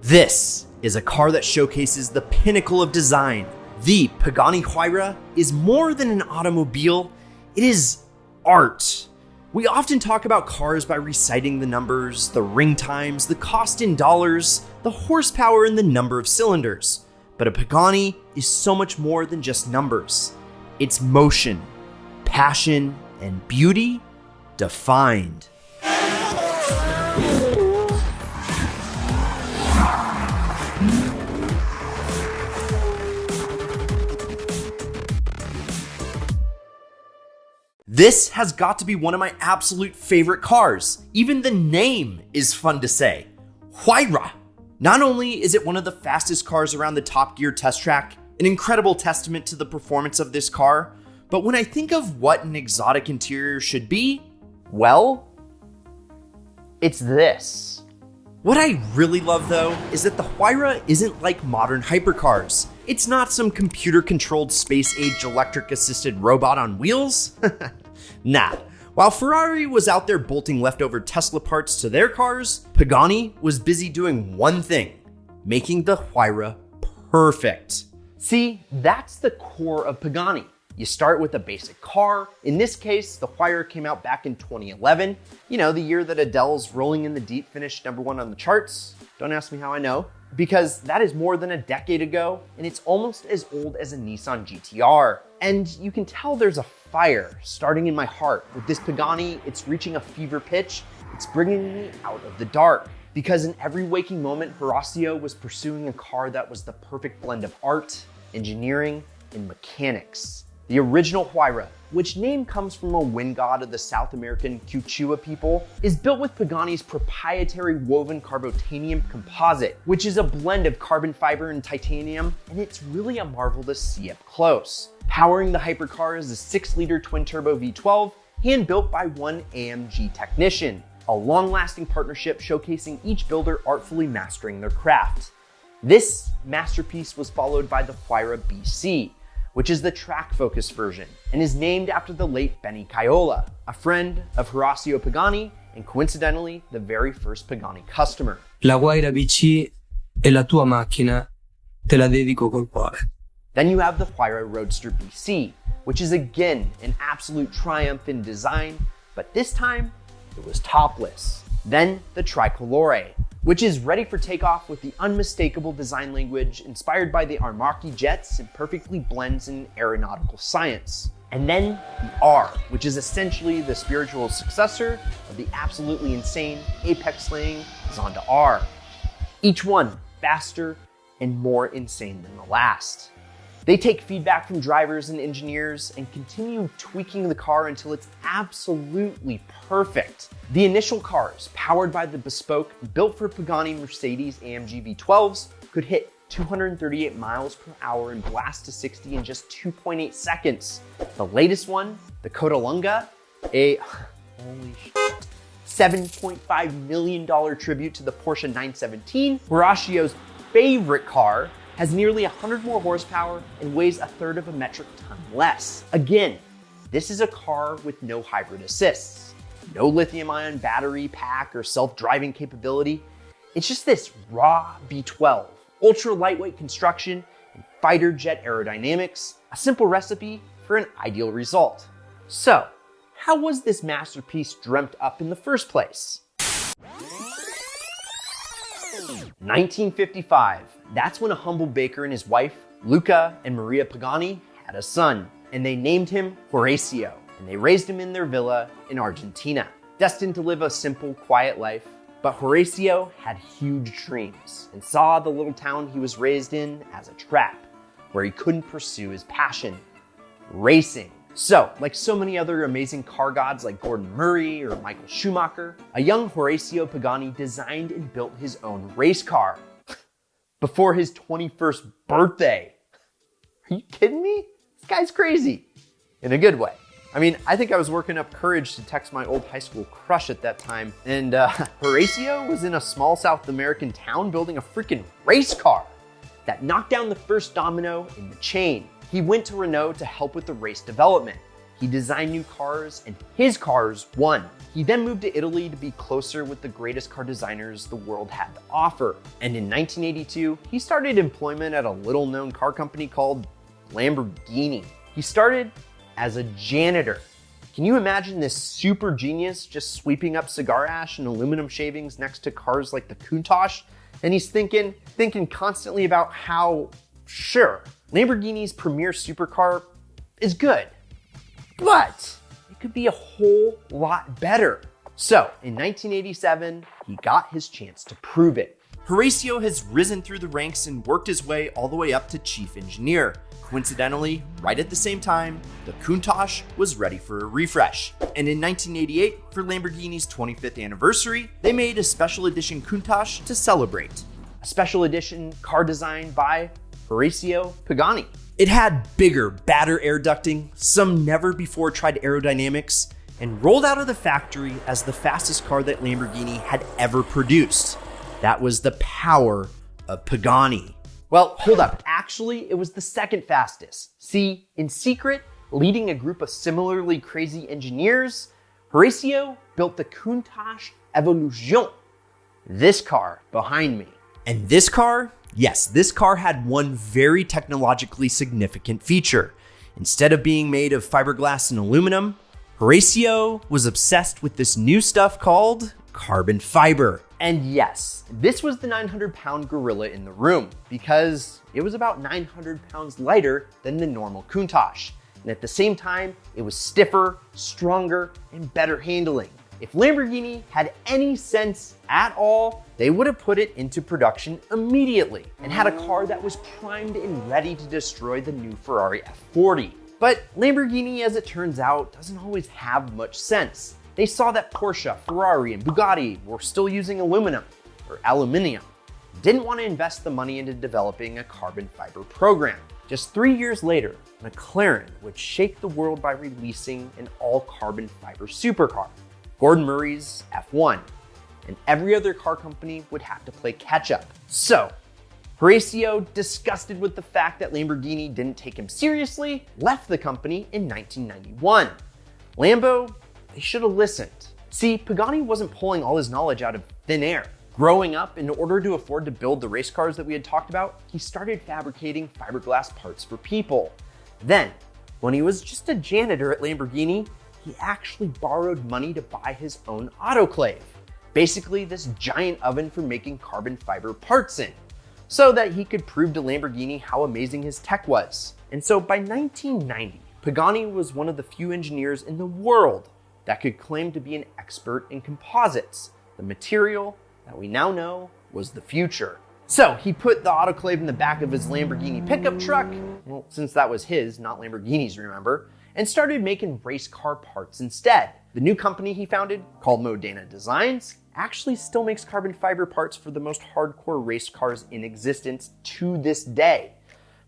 This is a car that showcases the pinnacle of design. The Pagani Huayra is more than an automobile, it is art. We often talk about cars by reciting the numbers, the ring times, the cost in dollars, the horsepower, and the number of cylinders. But a Pagani is so much more than just numbers. It's motion, passion, and beauty defined. This has got to be one of my absolute favorite cars. Even the name is fun to say. Huayra. Not only is it one of the fastest cars around the Top Gear test track, an incredible testament to the performance of this car, but when I think of what an exotic interior should be, well, it's this. What I really love though is that the Huayra isn't like modern hypercars. It's not some computer-controlled space-age electric-assisted robot on wheels. Nah. While Ferrari was out there bolting leftover Tesla parts to their cars, Pagani was busy doing one thing, making the Huayra perfect. See, that's the core of Pagani. You start with a basic car. In this case, the Huayra came out back in 2011. You know, the year that Adele's Rolling in the Deep finished #1 on the charts. Don't ask me how I know, because that is more than a decade ago, and it's almost as old as a Nissan GTR. And you can tell there's a fire starting in my heart. With this Pagani, it's reaching a fever pitch. It's bringing me out of the dark. Because in every waking moment, Horacio was pursuing a car that was the perfect blend of art, engineering, and mechanics. The original Huayra, which name comes from a wind god of the South American Quechua people, is built with Pagani's proprietary woven carbotanium composite, which is a blend of carbon fiber and titanium, and it's really a marvel to see up close. Powering the hypercar is a 6-liter twin-turbo V12, hand-built by one AMG technician, a long-lasting partnership showcasing each builder artfully mastering their craft. This masterpiece was followed by the Huayra BC, which is the track-focused version, and is named after the late Benny Caiola, a friend of Horacio Pagani, and coincidentally, the very first Pagani customer. La Huayra BC è la tua macchina, te la dedico col cuore. Then you have the Huayra Roadster BC, which is again an absolute triumph in design, but this time it was topless. Then the Tricolore, which is ready for takeoff with the unmistakable design language inspired by the Amarchi jets and perfectly blends in aeronautical science. And then the R, which is essentially the spiritual successor of the absolutely insane apex-slaying Zonda R. Each one faster and more insane than the last. They take feedback from drivers and engineers and continue tweaking the car until it's absolutely perfect. The initial cars, powered by the bespoke, built for Pagani Mercedes AMG V12s, could hit 238 miles per hour and blast to 60 in just 2.8 seconds. The latest one, the Codalunga, a holy shit, $7.5 million tribute to the Porsche 917, Horacio's favorite car, has nearly 100 more horsepower and weighs 1/3 of a metric ton less. Again, this is a car with no hybrid assists, no lithium-ion battery pack or self-driving capability. It's just this raw V12, ultra lightweight construction, and fighter jet aerodynamics, a simple recipe for an ideal result. So, how was this masterpiece dreamt up in the first place? 1955. That's when a humble baker and his wife, Luca and Maria Pagani, had a son, and they named him Horacio, and they raised him in their villa in Argentina. Destined to live a simple, quiet life, but Horacio had huge dreams and saw the little town he was raised in as a trap, where he couldn't pursue his passion, racing. So, like so many other amazing car gods like Gordon Murray or Michael Schumacher, a young Horacio Pagani designed and built his own race car before his 21st birthday. Are you kidding me? This guy's crazy. In a good way. I mean, I think I was working up courage to text my old high school crush at that time, and Horacio was in a small South American town building a freaking race car that knocked down the first domino in the chain. He went to Renault to help with the race development. He designed new cars, and his cars won. He then moved to Italy to be closer with the greatest car designers the world had to offer. And in 1982, he started employment at a little-known car company called Lamborghini. He started as a janitor. Can you imagine this super genius just sweeping up cigar ash and aluminum shavings next to cars like the Countach? And he's thinking constantly about how, sure, Lamborghini's premier supercar is good, but it could be a whole lot better. So in 1987, he got his chance to prove it. Horacio has risen through the ranks and worked his way all the way up to chief engineer. Coincidentally, right at the same time, the Countach was ready for a refresh. And in 1988, for Lamborghini's 25th anniversary, they made a special edition Countach to celebrate. A special edition car designed by Horacio Pagani. It had bigger, badder air ducting, some never-before-tried aerodynamics, and rolled out of the factory as the fastest car that Lamborghini had ever produced. That was the power of Pagani. Well, hold up. Actually, it was the second fastest. See, in secret, leading a group of similarly crazy engineers, Horacio built the Countach Evolution. This car behind me. And this car? Yes, this car had one very technologically significant feature. Instead of being made of fiberglass and aluminum, Horacio was obsessed with this new stuff called carbon fiber. And yes, this was the 900-pound gorilla in the room because it was about 900 pounds lighter than the normal Countach. And at the same time, it was stiffer, stronger, and better handling. If Lamborghini had any sense at all, they would have put it into production immediately and had a car that was primed and ready to destroy the new Ferrari F40. But Lamborghini, as it turns out, doesn't always have much sense. They saw that Porsche, Ferrari, and Bugatti were still using aluminum, or aluminium. Didn't want to invest the money into developing a carbon fiber program. Just 3 years later, McLaren would shake the world by releasing an all-carbon fiber supercar, Gordon Murray's F1, and every other car company would have to play catch-up. So, Horacio, disgusted with the fact that Lamborghini didn't take him seriously, left the company in 1991. Lambo, they should have listened. See, Pagani wasn't pulling all his knowledge out of thin air. Growing up, in order to afford to build the race cars that we had talked about, he started fabricating fiberglass parts for people. Then, when he was just a janitor at Lamborghini, he actually borrowed money to buy his own autoclave. Basically, this giant oven for making carbon fiber parts in, so that he could prove to Lamborghini how amazing his tech was. And so by 1990, Pagani was one of the few engineers in the world that could claim to be an expert in composites, the material that we now know was the future. So he put the autoclave in the back of his Lamborghini pickup truck, well, since that was his, not Lamborghini's, remember, and started making race car parts instead. The new company he founded, called Modena Designs, actually still makes carbon fiber parts for the most hardcore race cars in existence to this day.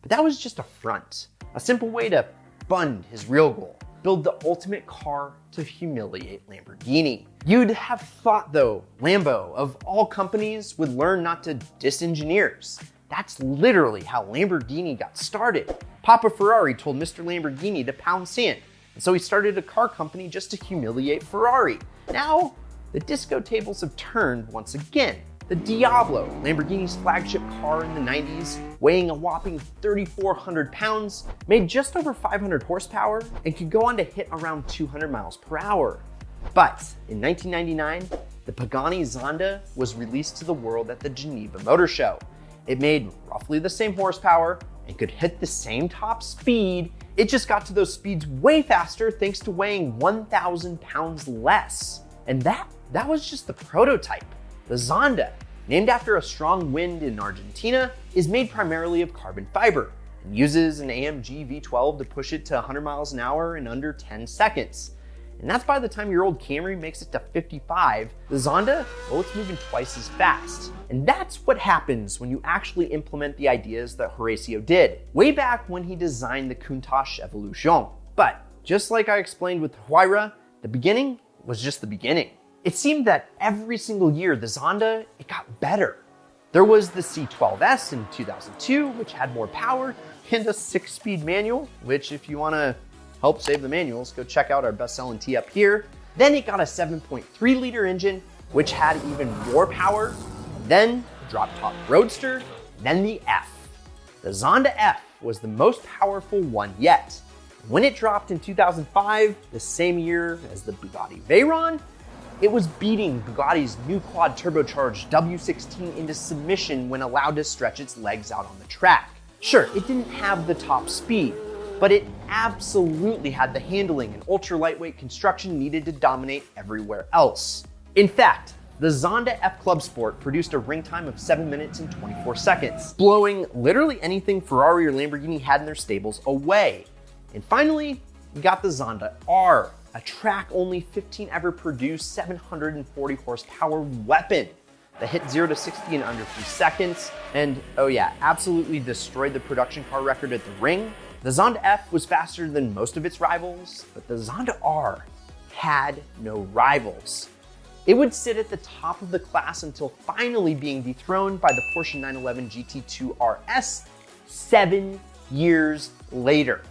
But that was just a front, a simple way to fund his real goal, build the ultimate car to humiliate Lamborghini. You'd have thought though, Lambo, of all companies, would learn not to diss engineers. That's literally how Lamborghini got started. Papa Ferrari told Mr. Lamborghini to pound sand, and so he started a car company just to humiliate Ferrari. Now, the disco tables have turned once again. The Diablo, Lamborghini's flagship car in the 90s, weighing a whopping 3,400 pounds, made just over 500 horsepower and could go on to hit around 200 miles per hour. But in 1999, the Pagani Zonda was released to the world at the Geneva Motor Show. It made roughly the same horsepower and could hit the same top speed. It just got to those speeds way faster thanks to weighing 1,000 pounds less. And that was just the prototype. The Zonda, named after a strong wind in Argentina, is made primarily of carbon fiber and uses an AMG V12 to push it to 100 miles an hour in under 10 seconds. And that's by the time your old Camry makes it to 55, the Zonda, well, it's moving twice as fast. And that's what happens when you actually implement the ideas that Horacio did, way back when he designed the Countach Evolution. But just like I explained with Huayra, the beginning was just the beginning. It seemed that every single year, the Zonda, it got better. There was the C12S in 2002, which had more power, and a 6-speed manual, which if you want to help save the manuals, go check out our best-selling tee up here. Then it got a 7.3-liter engine, which had even more power. Then the drop-top Roadster, then the F. The Zonda F was the most powerful one yet. When it dropped in 2005, the same year as the Bugatti Veyron, it was beating Bugatti's new quad turbocharged W16 into submission when allowed to stretch its legs out on the track. Sure, it didn't have the top speed, but it absolutely had the handling and ultra lightweight construction needed to dominate everywhere else. In fact, the Zonda F Club Sport produced a ring time of 7 minutes and 24 seconds, blowing literally anything Ferrari or Lamborghini had in their stables away. And finally, you got the Zonda R, a track-only 15 ever produced 740 horsepower weapon that hit 0 to 60 in under 3 seconds, and oh yeah, absolutely destroyed the production car record at the ring. The Zonda F was faster than most of its rivals, but the Zonda R had no rivals. It would sit at the top of the class until finally being dethroned by the Porsche 911 GT2 RS 7 years later.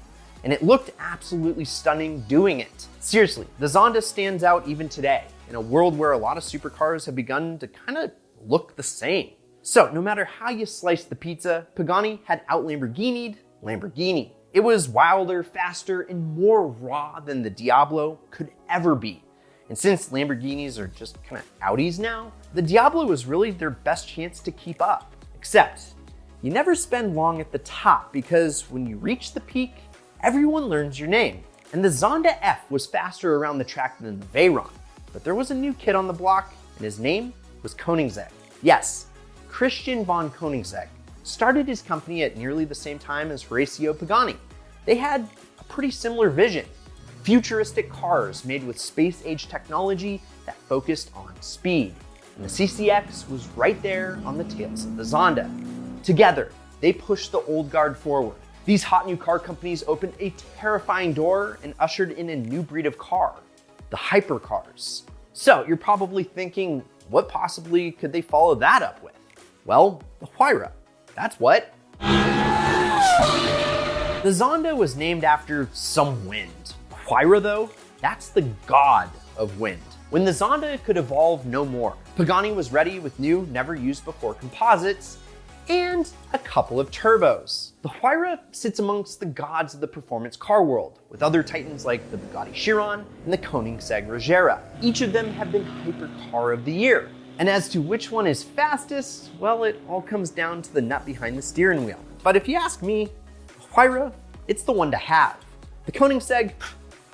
And it looked absolutely stunning doing it. Seriously, the Zonda stands out even today in a world where a lot of supercars have begun to kind of look the same. So no matter how you slice the pizza, Pagani had out-Lamborghini'd Lamborghini. It was wilder, faster, and more raw than the Diablo could ever be. And since Lamborghinis are just kind of Audis now, the Diablo was really their best chance to keep up. Except, you never spend long at the top because when you reach the peak, everyone learns your name. And the Zonda F was faster around the track than the Veyron. But there was a new kid on the block, and his name was Koenigsegg. Yes, Christian von Koenigsegg started his company at nearly the same time as Horacio Pagani. They had a pretty similar vision. Futuristic cars made with space-age technology that focused on speed. And the CCX was right there on the tails of the Zonda. Together, they pushed the old guard forward. These hot new car companies opened a terrifying door and ushered in a new breed of car, the hypercars. So you're probably thinking, what possibly could they follow that up with? Well, the Huayra. That's what. The Zonda was named after some wind. Huayra, though, that's the god of wind. When the Zonda could evolve no more, Pagani was ready with new, never-used-before composites and a couple of turbos. The Huayra sits amongst the gods of the performance car world, with other titans like the Bugatti Chiron and the Koenigsegg Regera. Each of them have been Hypercar of the Year. And as to which one is fastest, well, it all comes down to the nut behind the steering wheel. But if you ask me, the Huayra, it's the one to have. The Koenigsegg,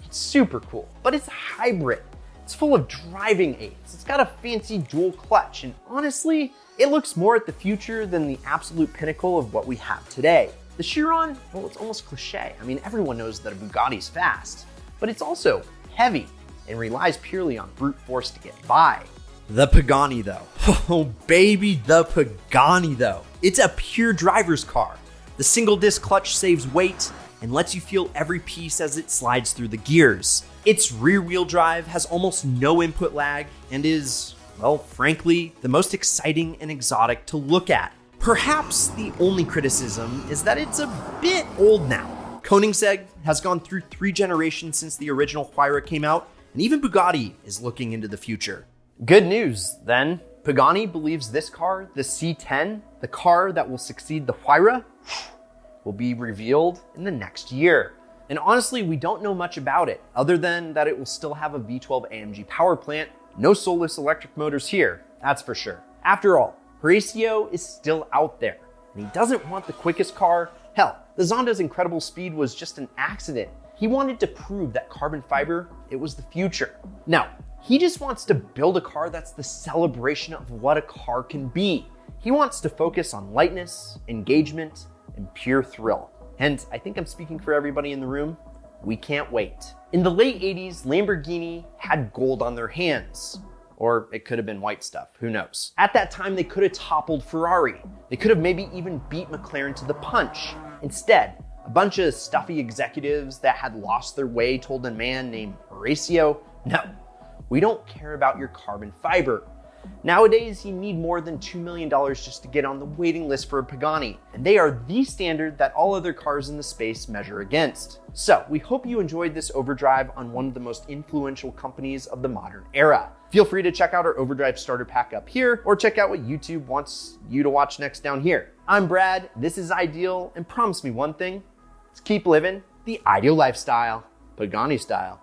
it's super cool, but it's a hybrid. It's full of driving aids. It's got a fancy dual clutch, and honestly, it looks more at the future than the absolute pinnacle of what we have today. The Chiron, well, it's almost cliche. I mean, everyone knows that a Bugatti's fast, but it's also heavy and relies purely on brute force to get by. The Pagani, though. Oh, baby, the Pagani, though. It's a pure driver's car. The single disc clutch saves weight and lets you feel every piece as it slides through the gears. Its rear-wheel drive has almost no input lag and is, well, frankly, the most exciting and exotic to look at. Perhaps the only criticism is that it's a bit old now. Koenigsegg has gone through 3 generations since the original Huayra came out, and even Bugatti is looking into the future. Good news, then. Pagani believes this car, the C10, the car that will succeed the Huayra, will be revealed in the next year. And honestly, we don't know much about it, other than that it will still have a V12 AMG power plant. No soulless electric motors here, that's for sure. After all, Horacio is still out there, and he doesn't want the quickest car. Hell, the Zonda's incredible speed was just an accident. He wanted to prove that carbon fiber, it was the future. Now, he just wants to build a car that's the celebration of what a car can be. He wants to focus on lightness, engagement, and pure thrill. And I think I'm speaking for everybody in the room. We can't wait. In the late 80s, Lamborghini had gold on their hands. Or it could have been white stuff, who knows. At that time, they could have toppled Ferrari. They could have maybe even beat McLaren to the punch. Instead, a bunch of stuffy executives that had lost their way told a man named Horacio, no, we don't care about your carbon fiber. Nowadays, you need more than $2 million just to get on the waiting list for a Pagani, and they are the standard that all other cars in the space measure against. So we hope you enjoyed this overdrive on one of the most influential companies of the modern era. Feel free to check out our overdrive starter pack up here, or check out what YouTube wants you to watch next down here. I'm Brad, this is Ideal, and promise me one thing, let's keep living the ideal lifestyle, Pagani style.